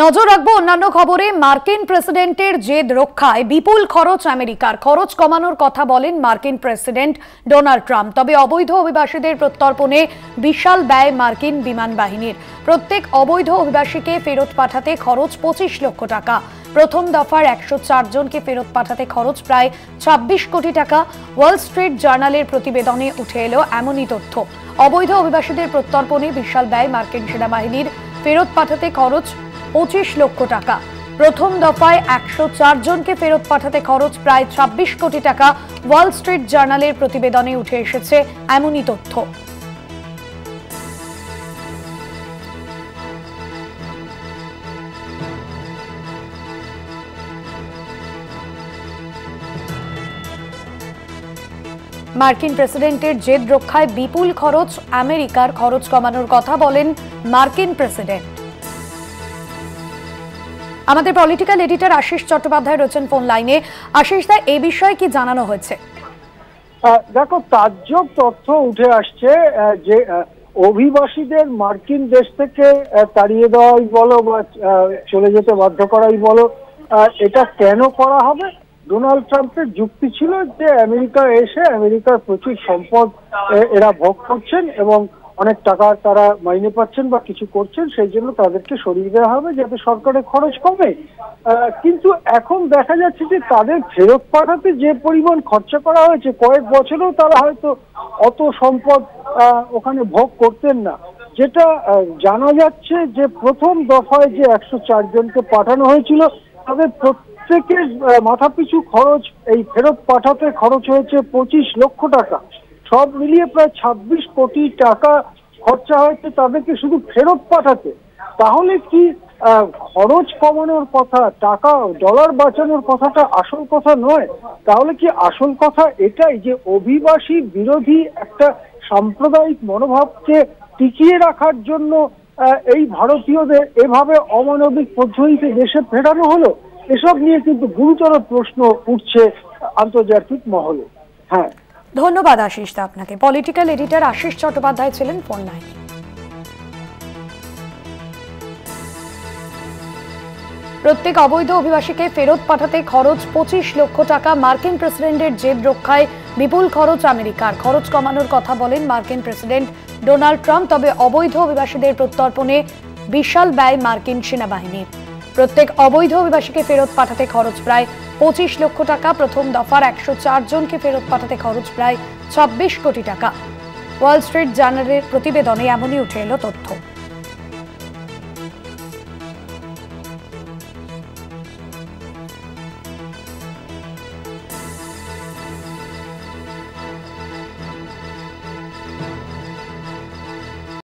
নজর রাখবো অন্যান্য খবরে। মার্কিন প্রেসিডেন্টের জেদ রক্ষায় বিপুল খরচ আমেরিকার। খরচ কমানোর কথা বলেন মার্কিন প্রেসিডেন্ট ডোনাল্ড ট্রাম্প। তবে অবৈধ অভিবাসীদের প্রত্যর্পণে বিশাল ব্যয় মার্কিন বিমান বাহিনীর। প্রত্যেক অবৈধ অভিবাসীকে ফেরত পাঠাতে খরচ 25 লক্ষ টাকা। প্রথম দফার 104 জনকে ফেরত পাঠাতে খরচ প্রায় 26 কোটি টাকা। ওয়াল স্ট্রিট জার্নালের প্রতিবেদনে উঠে এলো এমনই তথ্য। অবৈধ অভিবাসীদের প্রত্যর্পণে বিশাল ব্যয় মার্কিন সেনাবাহিনীর। ফেরত পাঠাতে খরচ 25 লক্ষ টাকা। প্রথম দফায় 104 জনকে ফেরত পাঠাতে খরচ প্রায় 26 কোটি টাকা। ওয়াল স্ট্রিট জার্নালের প্রতিবেদনে উঠে এসেছে এমনই তথ্য। মার্কিন প্রেসিডেন্টের জেদ রক্ষায় বিপুল খরচ আমেরিকার। খরচ কমানোর কথা বলেন মার্কিন প্রেসিডেন্ট। আমাদের পলিটিক্যাল এডিটর আশিস চট্টোপাধ্যায় রয়েছেন ফোন লাইনে। আশিস দা, এই বিষয়ে কি জানানো হয়েছে? দেখো, তাজ্জব তথ্য উঠে আসছে যে অভিবাসীদের মার্কিন দেশ থেকে তাড়িয়ে দেওয়াই বলো বা চলে যেতে বাধ্য করাই বলো, এটা কেন করা হবে? ডোনাল্ড ট্রাম্পের যুক্তি ছিল যে আমেরিকা এসে আমেরিকার প্রচুর সম্পদ এরা ভোগ করছেন এবং অনেক টাকা তারা মাইনে পাচ্ছেন বা কিছু করছেন, সেই জন্য তাদেরকে সরিয়ে দেওয়া হবে যাতে সরকারের খরচ কমে। কিন্তু এখন দেখা যাচ্ছে যে তাদের ফেরত পাঠাতে যে পরিমাণ খরচা করা হয়েছে, কয়েক বছরেও তারা হয়তো অত সম্পদ ওখানে ভোগ করতেন না। যেটা জানা যাচ্ছে যে প্রথম দফায় যে 104 জনকে পাঠানো হয়েছিল তাদের প্রত্যেকের মাথাপিছু খরচ এই ফেরত পাঠাতে খরচ হয়েছে 25 লক্ষ টাকা। সব মিলিয়ে প্রায় 26 কোটি টাকা খরচা হয়েছে তাদেরকে শুধু ফেরত পাঠাতে। তাহলে কি খরচ কমানোর কথা, টাকা ডলার বাঁচানোর কথাটা আসল কথা নয়? তাহলে কি আসল কথা এটাই যে অভিবাসী বিরোধী একটা সাম্প্রদায়িক মনোভাবকে টিকিয়ে রাখার জন্য এই ভারতীয়দের এভাবে অমানবিক পদ্ধতিতে দেশে ফেরানো হলো? এসব নিয়ে কিন্তু গুরুতর প্রশ্ন উঠছে আন্তর্জাতিক মহলে। হ্যাঁ, ধন্যবাদ আশিস দা আপনাকে। পলিটিক্যাল এডিটর আশিস চট্টোপাধ্যায় ছিলেন ফোন লাইনে। প্রত্যেক অবৈধ অভিবাসীকে ফেরত পাঠাতে খরচ 25 লক্ষ টাকা। মার্কিন প্রেসিডেন্টের জেদ রক্ষায় বিপুল খরচ আমেরিকার। খরচ কমানোর কথা বলেন মার্কিন প্রেসিডেন্ট ডোনাল্ড ট্রাম্প। তবে অবৈধ অভিবাসীদের প্রত্যর্পণে বিশাল ব্যয় মার্কিন সেনাবাহিনীর। প্রত্যেক অবৈধ অভিবাসীকে ফেরত পাঠাতে খরচ প্রায় 25 লক্ষ টাকা। প্রথম দফার 104 জনকে ফেরত পাঠাতে খরচ প্রায় 26 কোটি টাকা। ওয়াল স্ট্রিট জার্নালের প্রতিবেদনে এমনই উঠে এলো তথ্য।